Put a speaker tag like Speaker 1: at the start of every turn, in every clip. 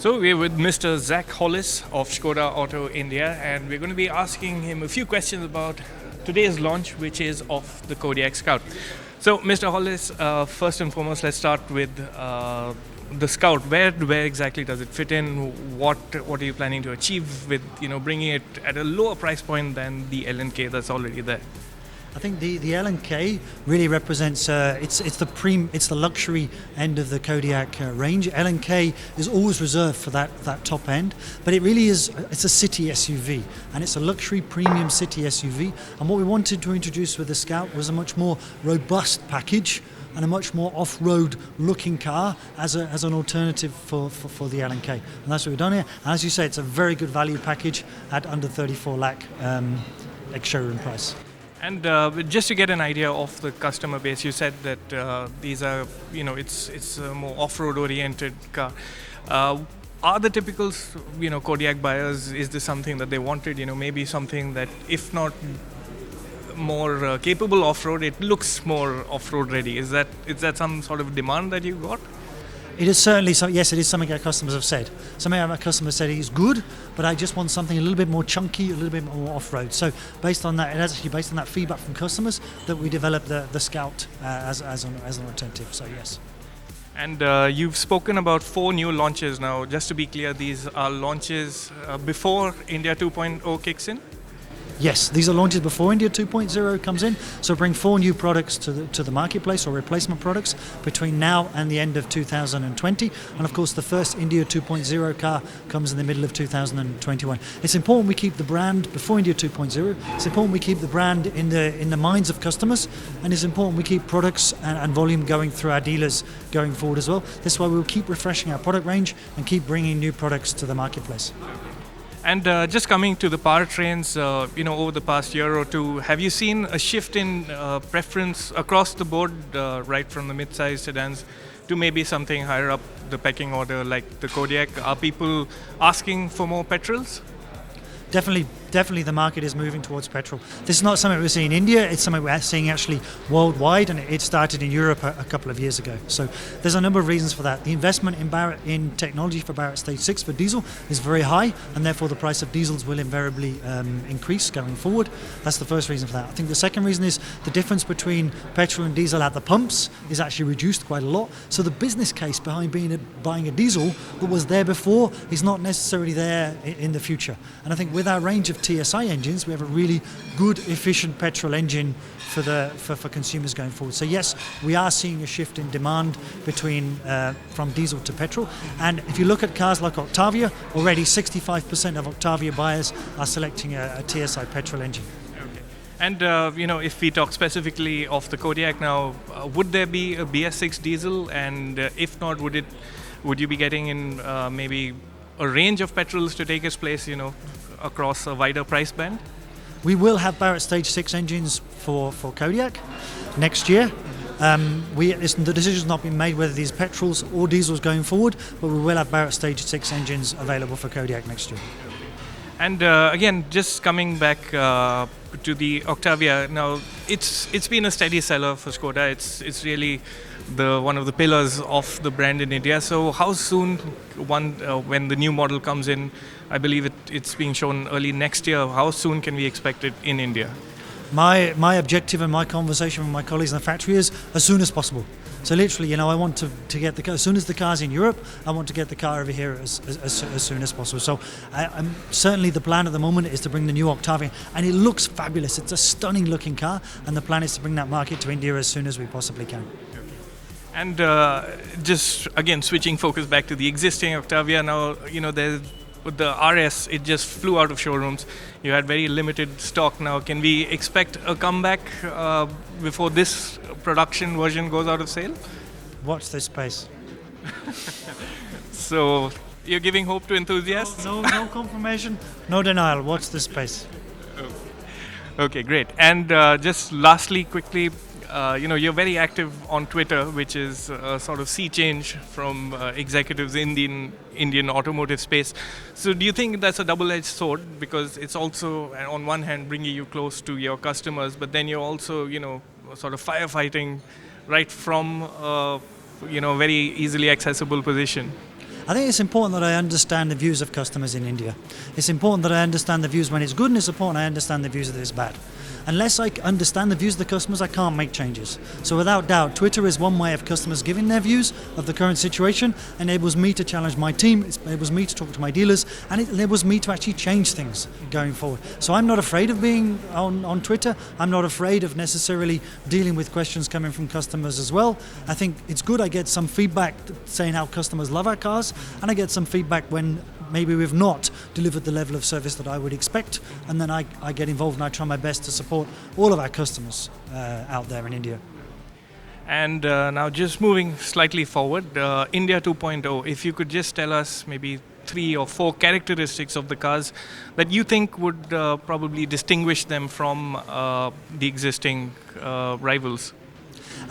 Speaker 1: So we're with Mr. Zac Hollis of Skoda Auto India, and we're going to be asking him a few questions about today's launch, which is of the Kodiaq Scout. So, Mr. Hollis, first and foremost, let's start with the Scout. Where exactly does it fit in? What are you planning to achieve with bringing it at a lower price point than the L&K that's already there?
Speaker 2: I think the L&K really represents it's the luxury end of the Kodiaq range. L&K is always reserved for that top end, but it really is it's a city SUV, and it's a luxury premium city SUV. And what we wanted to introduce with the Scout was a much more robust package and a much more off-road looking car as an alternative for the L&K, and that's what we've done here. And as you say, it's a very good value package at under 34 lakh ex-showroom price.
Speaker 1: And just to get an idea of the customer base, you said that these are, it's a more off-road oriented car. Are the typical, Kodiaq buyers, is this something that they wanted? Maybe something that, if not more capable off-road, it looks more off-road ready. Is that some sort of demand that you got?
Speaker 2: It is certainly so. Yes, it is something our customers have said. Some of our customers said it is good, but I just want something a little bit more chunky, a little bit more off-road. So based on that, it's actually based on that feedback from customers that we developed the Scout as an alternative. So yes.
Speaker 1: And you've spoken about 4 new launches now. Just to be clear, these are launches before India 2.0 kicks in?
Speaker 2: Yes, these are launches before India 2.0 comes in, so bring 4 new products to the marketplace, or replacement products, between now and the end of 2020. And of course, the first India 2.0 car comes in the middle of 2021. It's important we keep the brand before India 2.0. It's important we keep the brand in the minds of customers, and it's important we keep products and volume going through our dealers going forward as well. This way, we'll keep refreshing our product range and keep bringing new products to the marketplace.
Speaker 1: And just coming to the powertrains, over the past year or two, have you seen a shift in preference across the board, right from the mid-sized sedans to maybe something higher up the pecking order like the Kodiaq? Are people asking for more petrols? Definitely the market is moving towards petrol. This is not something we're seeing in India, it's something we're seeing actually worldwide, and it started in Europe a couple of years ago. So there's a number of reasons for that. The investment in technology for Barrett Stage 6 for diesel is very high, and therefore the price of diesels will invariably increase going forward. That's the first reason for that. I think the second reason is the difference between petrol and diesel at the pumps is actually reduced quite a lot. So the business case behind buying a diesel that was there before is not necessarily there in the future. And I think with our range of TSI engines, we have a really good, efficient petrol engine for consumers going forward. So yes, we are seeing a shift in demand from diesel to petrol. And if you look at cars like Octavia, already 65% of Octavia buyers are selecting a TSI petrol engine. Okay. And if we talk specifically of the Kodiaq now, would there be a BS6 diesel? And if not, would you be getting in maybe a range of petrols to take its place, across a wider price band?
Speaker 2: We will have Barrett Stage 6 engines for Kodiaq next year. The decision's not been made whether these petrols or diesels going forward, but we will have Barrett Stage 6 engines available for Kodiaq next year.
Speaker 1: And again, just coming back to the Octavia, now it's been a steady seller for Skoda. It's really one of the pillars of the brand in India. So how soon, when the new model comes in, I believe it's being shown early next year, how soon can we expect it in India?
Speaker 2: My objective and my conversation with my colleagues in the factory is as soon as possible. So literally, I want to get the car, as soon as the car's in Europe, I want to get the car over here as soon as possible. So I'm certainly, the plan at the moment is to bring the new Octavia, and it looks fabulous. It's a stunning looking car, and the plan is to bring that market to India as soon as we possibly can.
Speaker 1: And just again switching focus back to the existing Octavia now, with the RS, it just flew out of showrooms. You had very limited stock now. Can we expect a comeback before this production version goes out of sale?
Speaker 2: Watch this space.
Speaker 1: So you're giving hope to enthusiasts?
Speaker 2: No confirmation, no denial. Watch this space.
Speaker 1: Okay, great. And just lastly, quickly, you're very active on Twitter, which is a sort of sea change from executives in the Indian automotive space. So do you think that's a double-edged sword? Because it's also, on one hand, bringing you close to your customers, but then you're also, sort of firefighting right from, very easily accessible position.
Speaker 2: I think it's important that I understand the views of customers in India. It's important that I understand the views when it's good, and it's important I understand the views that it's bad. Unless I understand the views of the customers, I can't make changes. So without doubt, Twitter is one way of customers giving their views of the current situation, enables me to challenge my team, it enables me to talk to my dealers, and it enables me to actually change things going forward. So I'm not afraid of being on Twitter. I'm not afraid of necessarily dealing with questions coming from customers as well. I think it's good I get some feedback saying how customers love our cars, and I get some feedback when maybe we've not delivered the level of service that I would expect, and then I get involved and I try my best to support all of our customers out there in India.
Speaker 1: And now just moving slightly forward, India 2.0, if you could just tell us maybe 3 or 4 characteristics of the cars that you think would probably distinguish them from the existing rivals.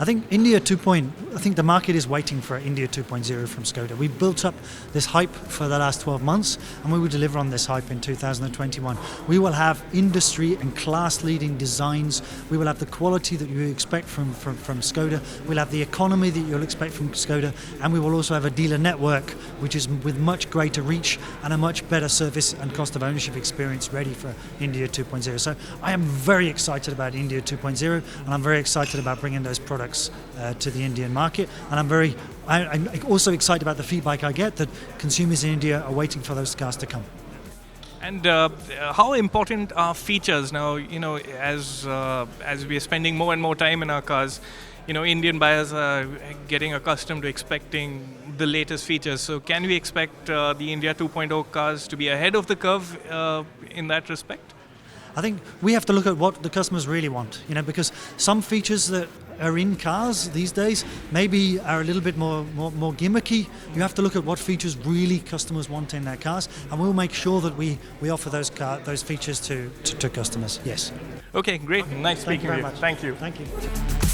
Speaker 2: I think I think the market is waiting for India 2.0 from Skoda. We built up this hype for the last 12 months, and we will deliver on this hype in 2021. We will have industry and class-leading designs. We will have the quality that you expect from Skoda. We'll have the economy that you'll expect from Skoda, and we will also have a dealer network which is with much greater reach and a much better service and cost of ownership experience ready for India 2.0. So I am very excited about India 2.0, and I'm very excited about bringing those products to the Indian market, and I'm also excited about the feedback I get that consumers in India are waiting for those cars to come.
Speaker 1: And how important are features now? As we are spending more and more time in our cars, Indian buyers are getting accustomed to expecting the latest features. So can we expect the India 2.0 cars to be ahead of the curve in that respect?
Speaker 2: I think we have to look at what the customers really want, because some features that are in cars these days maybe are a little bit more gimmicky. You have to look at what features really customers want in their cars, and we'll make sure that we offer those features to customers. Yes.
Speaker 1: Okay, great. Nice speaking with you.
Speaker 2: Thank you very much.
Speaker 1: Thank you.
Speaker 2: Thank you.